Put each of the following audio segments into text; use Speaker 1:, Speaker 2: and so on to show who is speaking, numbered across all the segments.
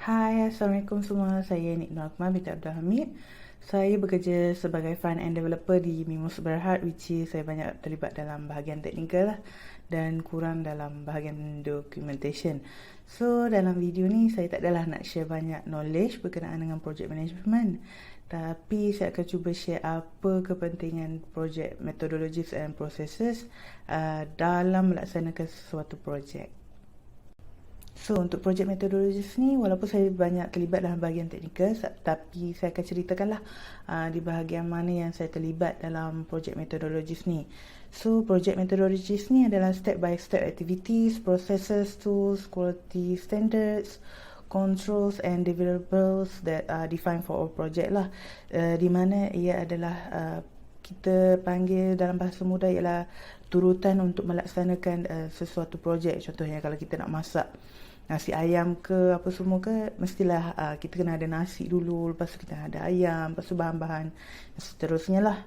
Speaker 1: Hai, Assalamualaikum semua. Saya Nik Nur Akmal binti Abdul Hamid. Saya bekerja sebagai front-end developer di Mimus Berhad, which is saya banyak terlibat dalam bahagian teknikal lah dan kurang dalam bahagian documentation. So, dalam video ni saya tak adalah nak share banyak knowledge berkenaan dengan project management. Tapi saya akan cuba share apa kepentingan project methodologies and processes dalam melaksanakan sesuatu project. So, untuk project methodologies ni, walaupun saya banyak terlibat dalam bahagian teknikal, tapi saya akan ceritakanlah di bahagian mana yang saya terlibat dalam project methodologies ni. So, project methodologies ni adalah step-by-step activities, processes, tools, quality standards, controls and deliverables that are defined for our project lah. Di mana ia adalah kita panggil dalam bahasa mudah ialah turutan untuk melaksanakan sesuatu projek. Contohnya kalau kita nak masak nasi ayam ke apa semua ke, mestilah kita kena ada nasi dulu, lepas tu kita ada ayam, lepas tu bahan-bahan dan seterusnya lah.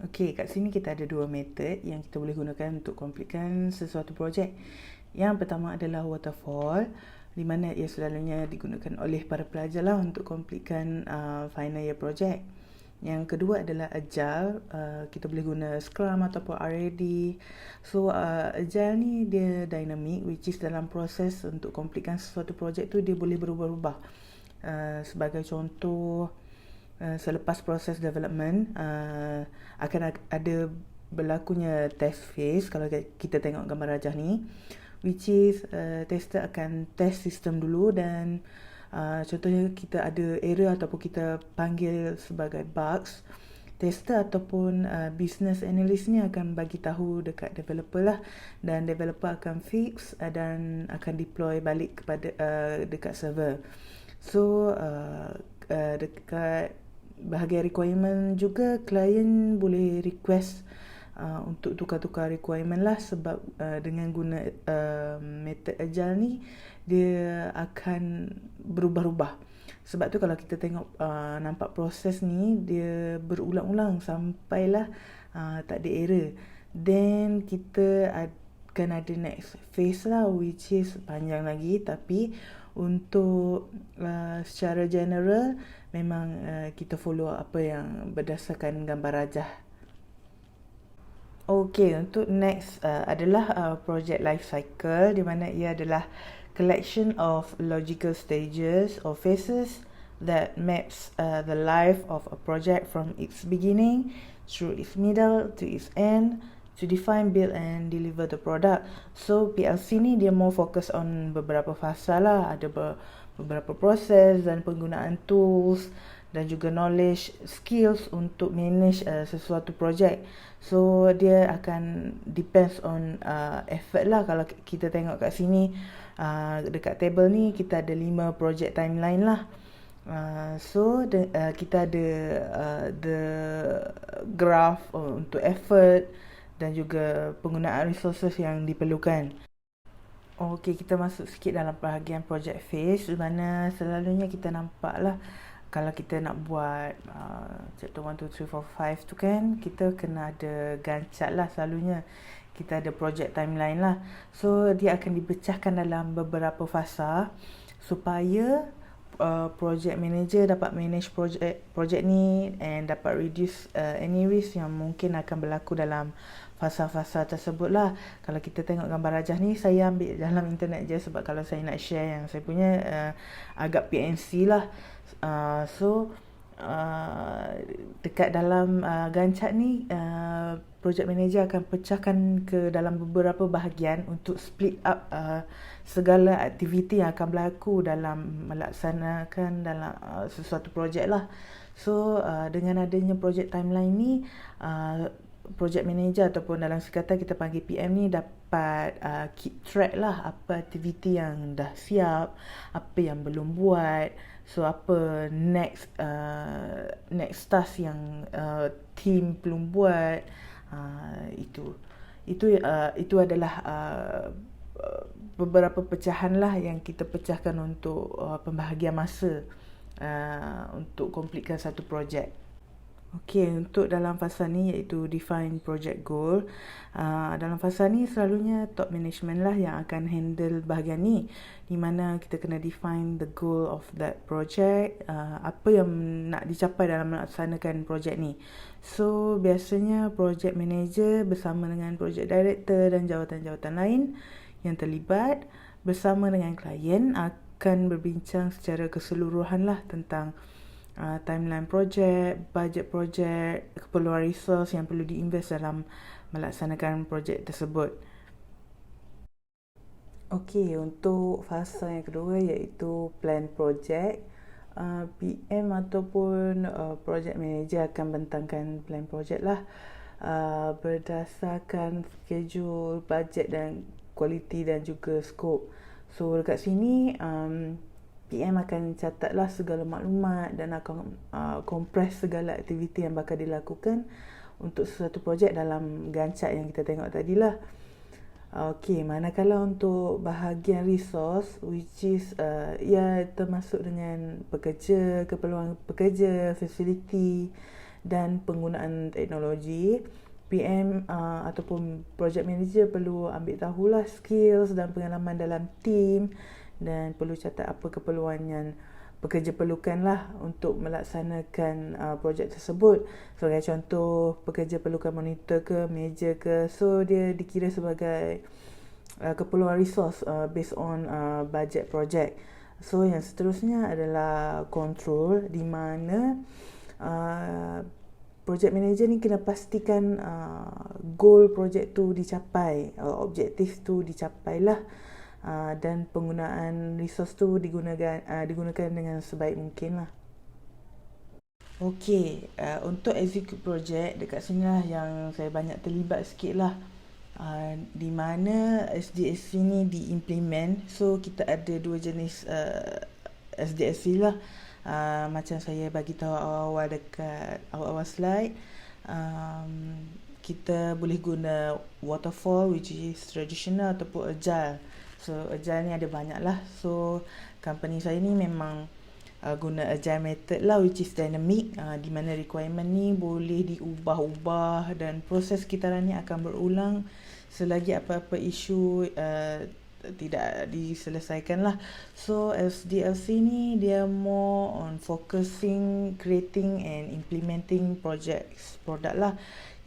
Speaker 1: Okey, kat sini kita ada dua metod yang kita boleh gunakan untuk completekan sesuatu projek. Yang pertama adalah waterfall, di mana ia selalunya digunakan oleh para pelajar lah untuk completekan final year project. Yang kedua adalah agile, kita boleh guna Scrum ataupun RAD. So agile ni dia dynamic, which is dalam proses untuk completekan sesuatu projek tu dia boleh berubah-ubah. Sebagai contoh, selepas proses development akan ada berlakunya test phase. Kalau kita tengok gambar rajah ni, which is tester akan test sistem dulu dan contohnya kita ada error ataupun kita panggil sebagai bugs, tester ataupun business analyst ni akan bagi tahu dekat developer lah, dan developer akan fix dan akan deploy balik kepada dekat server. So dekat bahagian requirement juga, klien boleh request untuk tukar-tukar requirement lah, sebab dengan guna method agile ni dia akan berubah-ubah. Sebab tu kalau kita tengok nampak proses ni dia berulang-ulang sampailah tak ada error. Then kita akan ada next phase lah, which is panjang lagi, tapi untuk secara general memang kita follow apa yang berdasarkan gambar rajah. Okey, untuk next adalah project life cycle, di mana ia adalah collection of logical stages or phases that maps the life of a project from its beginning through its middle to its end to define, build and deliver the product. So PLC ni dia more fokus on beberapa fasa lah, ada beberapa proses dan penggunaan tools dan juga knowledge, skills untuk manage sesuatu project. So dia akan depends on effort lah. Kalau kita tengok kat sini, dekat table ni kita ada 5 project timeline lah. So kita ada the graph untuk effort dan juga penggunaan resources yang diperlukan. Okey, kita masuk sikit dalam bahagian project phase, di mana selalunya kita nampak lah kalau kita nak buat chapter 1, 2, 3, 4, 5 tu kan, kita kena ada Gantt chart lah. Selalunya kita ada project timeline lah. So dia akan dipecahkan dalam beberapa fasa supaya project manager dapat manage project ni and dapat reduce any risk yang mungkin akan berlaku dalam fasa-fasa tersebut lah. Kalau kita tengok gambar rajah ni, saya ambil dalam internet je sebab kalau saya nak share yang saya punya agak PNC lah. So dekat dalam Gantt chart ni, project manager akan pecahkan ke dalam beberapa bahagian untuk split up segala aktiviti yang akan berlaku dalam melaksanakan dalam sesuatu projek lah. So dengan adanya project timeline ni, project manager ataupun dalam singkatan kita panggil PM ni dapat keep track lah apa aktiviti yang dah siap, apa yang belum buat. So apa next task yang team belum buat. Itu adalah beberapa pecahan lah yang kita pecahkan untuk pembahagian masa untuk completekan satu projek. Okey, untuk dalam fasa ni iaitu define project goal. Dalam fasa ni selalunya top management lah yang akan handle bahagian ni, di mana kita kena define the goal of that project, apa yang nak dicapai dalam melaksanakan projek ni. So biasanya project manager bersama dengan project director dan jawatan-jawatan lain yang terlibat bersama dengan klien akan berbincang secara keseluruhan lah tentang timeline projek, budget projek, keperluan resource yang perlu diinvest dalam melaksanakan projek tersebut. Okey, untuk fasa yang kedua iaitu plan projek. PM ataupun project manager akan bentangkan plan projek lah berdasarkan schedule, budget dan kualiti dan juga scope. So dekat sini PM akan catatlah segala maklumat dan akan kompres segala aktiviti yang bakal dilakukan untuk sesuatu projek dalam gancak yang kita tengok tadi lah. Okey, manakala untuk bahagian resource, which is ia termasuk dengan pekerja, keperluan pekerja, fasiliti dan penggunaan teknologi, PM ataupun project manager perlu ambil tahulah skills dan pengalaman dalam team dan perlu catat apa keperluan yang pekerja perlukan lah untuk melaksanakan projek tersebut. Sebagai contoh, pekerja perlukan monitor ke, meja ke, so dia dikira sebagai keperluan resource based on budget projek. So yang seterusnya adalah control, di mana project manager ni kena pastikan goal projek tu dicapai, objektif tu dicapai lah. Dan penggunaan resource tu digunakan dengan sebaik mungkin lah. Okey, untuk execute project dekat sini lah yang saya banyak terlibat sikit lah. Di mana SDLC ni diimplement. So kita ada dua jenis SDLC lah. Macam saya bagi tahu awal-awal dekat awal-awal slide. Kita boleh guna waterfall, which is traditional, ataupun agile. So agile ni ada banyak lah. So company saya ni memang guna agile method lah, which is dynamic, di mana requirement ni boleh diubah-ubah dan proses sekitaran ni akan berulang selagi apa-apa isu tidak diselesaikan lah. So SDLC ni dia more on focusing, creating and implementing projects, product lah,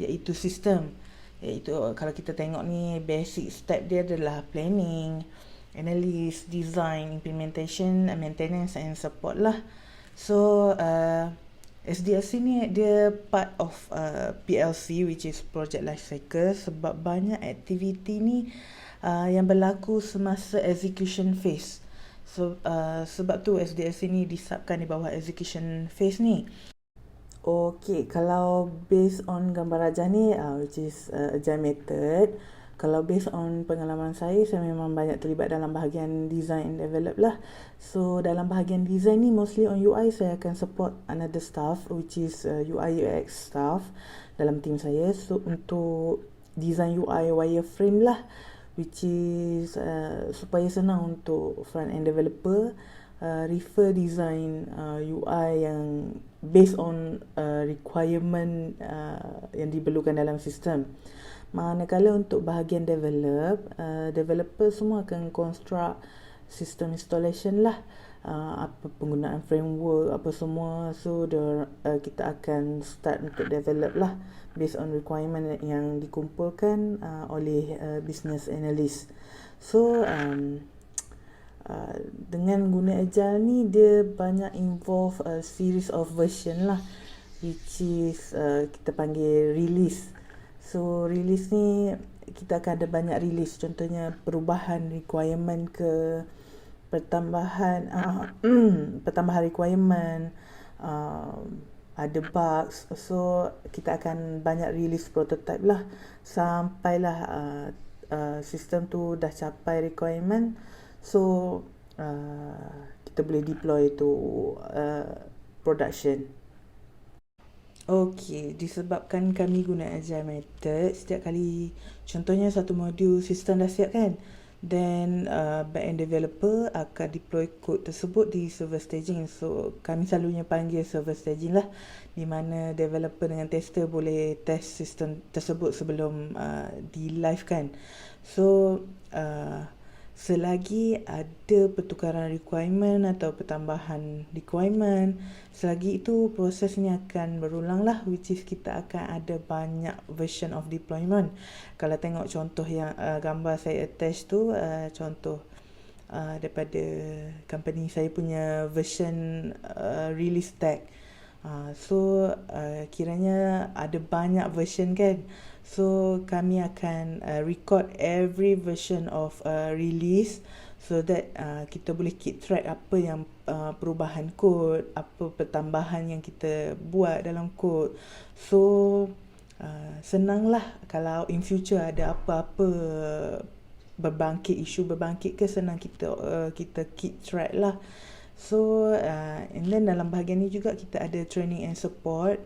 Speaker 1: iaitu sistem. Iaitu kalau kita tengok ni, basic step dia adalah planning, analysis, design, implementation, maintenance and support lah. So SDLC ni dia part of PLC, which is project life cycle, sebab banyak aktiviti ni yang berlaku semasa execution phase. So sebab tu SDLC ni disubkan di bawah execution phase ni. Okey, kalau based on gambar rajah ni, which is agile method, kalau based on pengalaman saya memang banyak terlibat dalam bahagian design and develop lah. So dalam bahagian design ni, mostly on UI, saya akan support another staff, which is UI UX staff dalam team saya. So untuk design UI wireframe lah, which is supaya senang untuk front end developer refer design UI yang based on requirement yang diperlukan dalam sistem. Manakala untuk bahagian developer semua akan construct system installation lah, apa penggunaan framework apa semua. So kita akan start untuk develop lah based on requirement yang dikumpulkan oleh business analyst. So dengan guna agile ni, dia banyak involve a series of version lah, which is kita panggil release. So release ni kita akan ada banyak release, contohnya perubahan requirement ke pertambahan requirement, ada bugs. So kita akan banyak release prototype lah sampailah sistem tu dah capai requirement. So kita boleh deploy to production. Okey, disebabkan kami guna agile method, setiap kali contohnya satu modul sistem dah siap kan, Then back-end developer akan deploy kod tersebut di server staging. So kami selalunya panggil server staging lah, di mana developer dengan tester boleh test sistem tersebut sebelum di live kan. So selagi ada pertukaran requirement atau pertambahan requirement, selagi itu prosesnya akan berulang lah, which is kita akan ada banyak version of deployment. Kalau tengok contoh yang gambar saya attach tu, contoh daripada company saya punya version release tag. So kiranya ada banyak version kan. So kami akan record every version of release, so that kita boleh keep track apa yang perubahan kod, apa pertambahan yang kita buat dalam kod. So senanglah kalau in future ada apa-apa isu berbangkit ke, senang kita keep track lah. So and then dalam bahagian ni juga kita ada training and support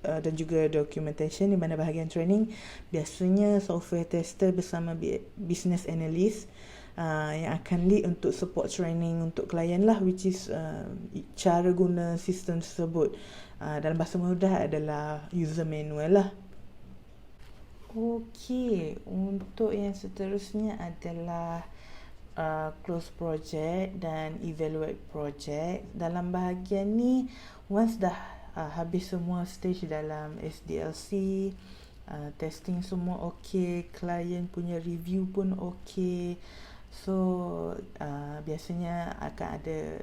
Speaker 1: dan juga documentation, di mana bahagian training biasanya software tester bersama business analyst yang akan lead untuk support training untuk klien lah, which is cara guna sistem tersebut. Dalam bahasa mudah adalah user manual lah. Okey, untuk yang seterusnya adalah close project dan evaluate project. Dalam bahagian ni, once dah habis semua stage dalam SDLC, testing semua okey, klien punya review pun okey. So biasanya akan ada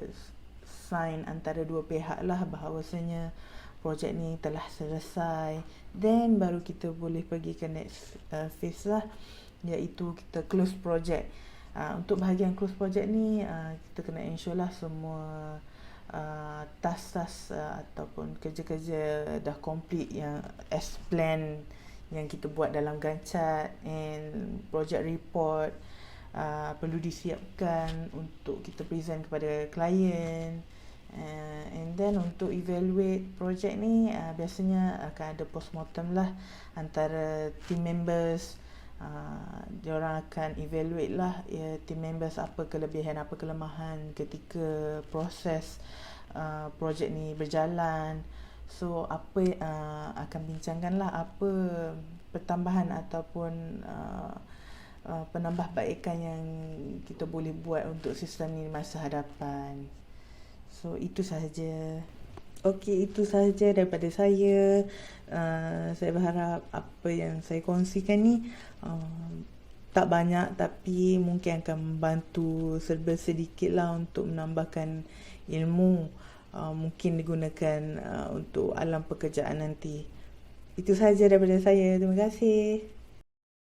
Speaker 1: sign antara dua pihak lah bahawasanya projek ni telah selesai. Then baru kita boleh pergi ke next phase lah, iaitu kita close project. Untuk bahagian close project ni, kita kena ensure lah semua task-task ataupun kerja-kerja dah complete yang as plan yang kita buat dalam Gantt chart, and project report perlu disiapkan untuk kita present kepada klien. And then untuk evaluate project ni, biasanya akan ada postmortem lah antara team members. Diorang akan evaluate lah team members apa kelebihan, apa kelemahan ketika proses projek ni berjalan. So apa akan bincangkan lah apa pertambahan ataupun penambahbaikan yang kita boleh buat untuk sistem ni masa hadapan. So itu sahaja. Okey, itu sahaja daripada saya. Saya berharap apa yang saya kongsikan ni tak banyak, tapi mungkin akan membantu serba sedikit lah untuk menambahkan ilmu. Mungkin digunakan untuk alam pekerjaan nanti. Itu sahaja daripada saya. Terima kasih.